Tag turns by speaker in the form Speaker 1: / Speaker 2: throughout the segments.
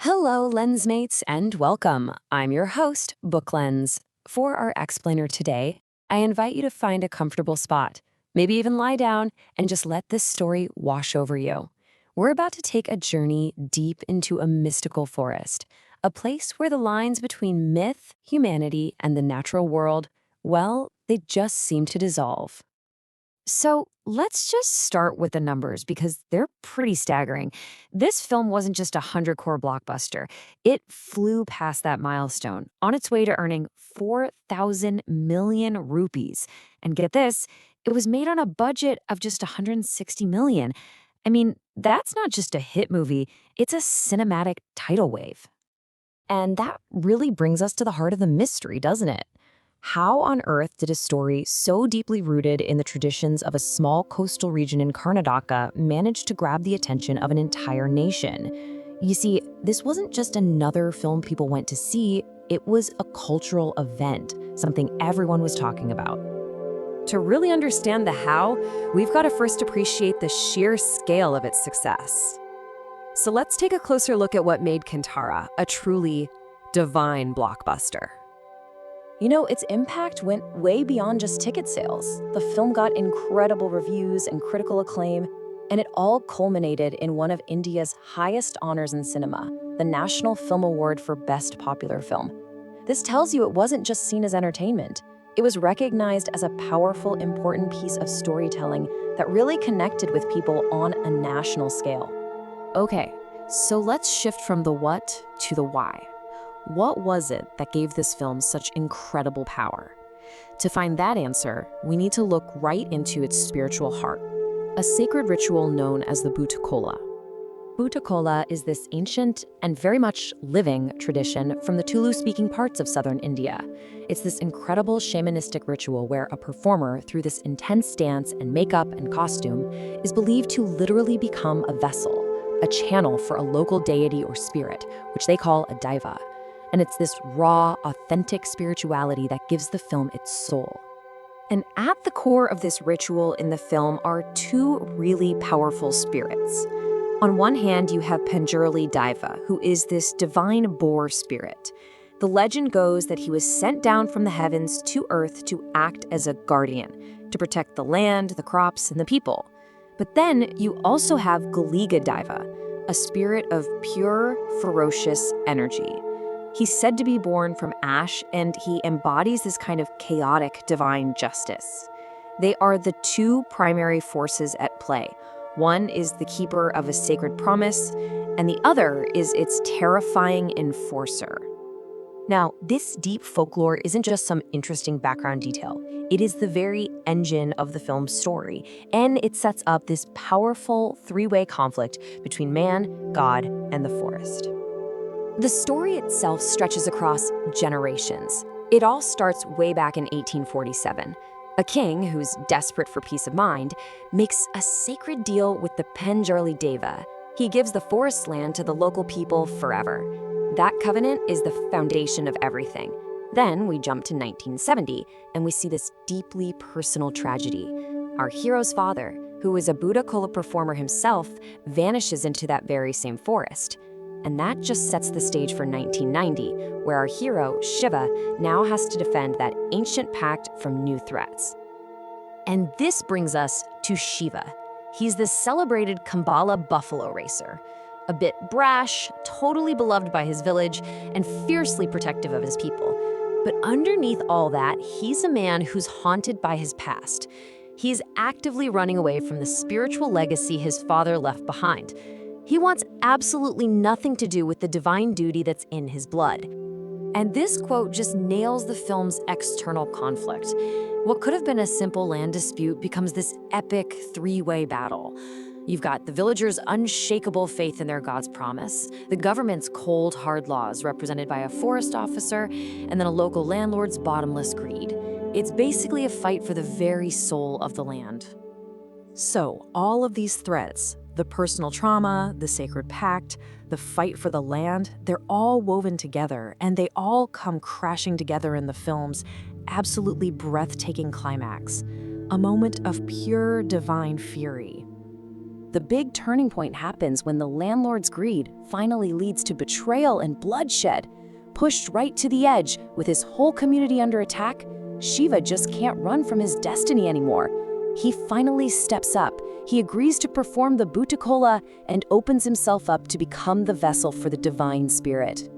Speaker 1: Hello, Lensmates, and welcome. I'm your host, Book Lens. For our explainer today, I invite you to find a comfortable spot, maybe even lie down, and just let this story wash over you. We're about to take a journey deep into a mystical forest, a place where the lines between myth, humanity, and the natural world, well, they just seem to dissolve. So let's just start with the numbers because they're pretty staggering. This film wasn't just a 100 crore blockbuster, it flew past that milestone on its way to earning 4,000 million rupees. And get this, it was made on a budget of just 160 million. I mean, that's not just a hit movie, it's a cinematic tidal wave. And that really brings us to the heart of the mystery, doesn't it? How on earth did a story so deeply rooted in the traditions of a small coastal region in Karnataka manage to grab the attention of an entire nation? You see, this wasn't just another film people went to see, it was a cultural event, something everyone was talking about. To really understand the how, we've got to first appreciate the sheer scale of its success. So let's take a closer look at what made Kantara a truly divine blockbuster. Its impact went way beyond just ticket sales. The film got incredible reviews and critical acclaim, and it all culminated in one of India's highest honors in cinema, the National Film Award for Best Popular Film. This tells you it wasn't just seen as entertainment. It was recognized as a powerful, important piece of storytelling that really connected with people on a national scale. Okay, so let's shift from the what to the why. What was it that gave this film such incredible power? To find that answer, we need to look right into its spiritual heart, a sacred ritual known as the Bhuta. Bhuta is this ancient and very much living tradition from the Tulu-speaking parts of southern India. It's this incredible shamanistic ritual where a performer, through this intense dance and makeup and costume, is believed to literally become a vessel, a channel for a local deity or spirit, which they call a daiva. And it's this raw, authentic spirituality that gives the film its soul. And at the core of this ritual in the film are two really powerful spirits. On one hand, you have Panjurali Daiva, who is this divine boar spirit. The legend goes that he was sent down from the heavens to earth to act as a guardian, to protect the land, the crops, and the people. But then you also have Galiga Daiva, a spirit of pure, ferocious energy. He's said to be born from ash, and he embodies this kind of chaotic divine justice. They are the two primary forces at play. One is the keeper of a sacred promise, and the other is its terrifying enforcer. Now, this deep folklore isn't just some interesting background detail. It is the very engine of the film's story, and it sets up this powerful three-way conflict between man, God, and the forest. The story itself stretches across generations. It all starts way back in 1847. A king, who's desperate for peace of mind, makes a sacred deal with the Panjurali Deva. He gives the forest land to the local people forever. That covenant is the foundation of everything. Then we jump to 1970, and we see this deeply personal tragedy. Our hero's father, who is a Buddha Kola performer himself, vanishes into that very same forest. And that just sets the stage for 1990, where our hero, Shiva, now has to defend that ancient pact from new threats. And this brings us to Shiva. He's this celebrated Kambala buffalo racer. A bit brash, totally beloved by his village, and fiercely protective of his people. But underneath all that, he's a man who's haunted by his past. He's actively running away from the spiritual legacy his father left behind. He wants absolutely nothing to do with the divine duty that's in his blood. And this quote just nails the film's external conflict. What could have been a simple land dispute becomes this epic three-way battle. You've got the villagers' unshakable faith in their God's promise, the government's cold, hard laws represented by a forest officer, and then a local landlord's bottomless greed. It's basically a fight for the very soul of the land. So, all of these threats, the personal trauma, the sacred pact, the fight for the land, they're all woven together, and they all come crashing together in the film's absolutely breathtaking climax, a moment of pure divine fury.
Speaker 2: The big turning point happens when the landlord's greed finally leads to betrayal and bloodshed. Pushed right to the edge, with his whole community under attack, Shiva just can't run from his destiny anymore. He finally steps up. He agrees to perform the Bhutikola and opens himself up to become the vessel for the divine spirit.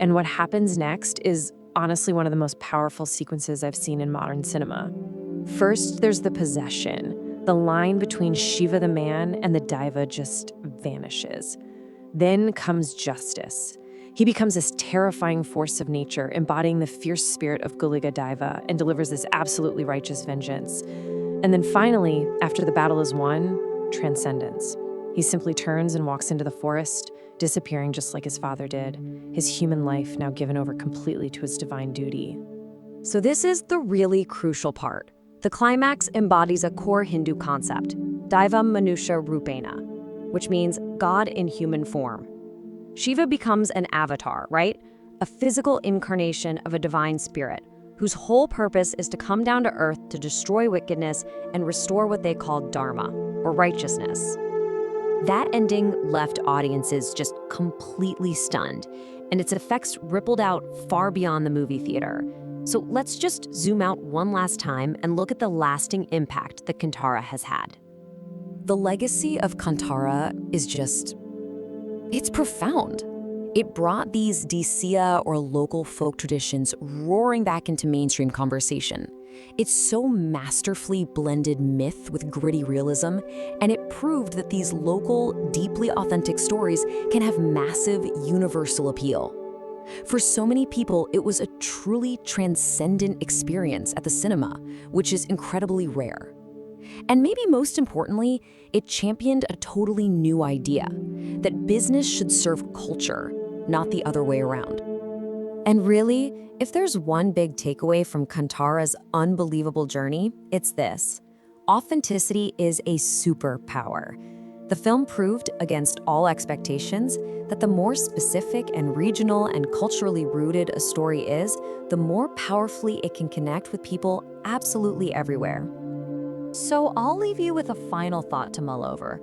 Speaker 1: And what happens next is honestly one of the most powerful sequences I've seen in modern cinema. First, there's the possession. The line between Shiva the man and the Daiva just vanishes. Then comes justice. He becomes this terrifying force of nature, embodying the fierce spirit of Galiga Daiva, and delivers this absolutely righteous vengeance. And then finally, after the battle is won, transcendence. He simply turns and walks into the forest, disappearing just like his father did, his human life now given over completely to his divine duty.
Speaker 2: So this is the really crucial part. The climax embodies a core Hindu concept, Daiva Manusha Rupena, which means God in human form. Shiva becomes an avatar, right? A physical incarnation of a divine spirit, whose whole purpose is to come down to earth to destroy wickedness and restore what they call dharma, or righteousness. That ending left audiences just completely stunned, and its effects rippled out far beyond the movie theater. So let's just zoom out one last time and look at the lasting impact that Kantara has had. The legacy of Kantara is it's profound. It brought these Disiya or local folk traditions roaring back into mainstream conversation. It's so masterfully blended myth with gritty realism, and it proved that these local, deeply authentic stories can have massive universal appeal. For so many people, it was a truly transcendent experience at the cinema, which is incredibly rare. And maybe most importantly, it championed a totally new idea, that business should serve culture, not the other way around. And really, if there's one big takeaway from Kantara's unbelievable journey, it's this: authenticity is a superpower. The film proved, against all expectations, that the more specific and regional and culturally rooted a story is, the more powerfully it can connect with people absolutely everywhere. So I'll leave you with a final thought to mull over.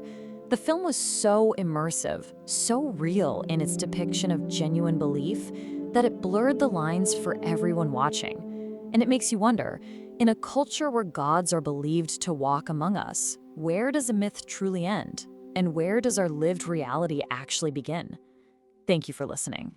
Speaker 2: The film was so immersive, so real in its depiction of genuine belief, that it blurred the lines for everyone watching. And it makes you wonder, in a culture where gods are believed to walk among us, where does a myth truly end? And where does our lived reality actually begin? Thank you for listening.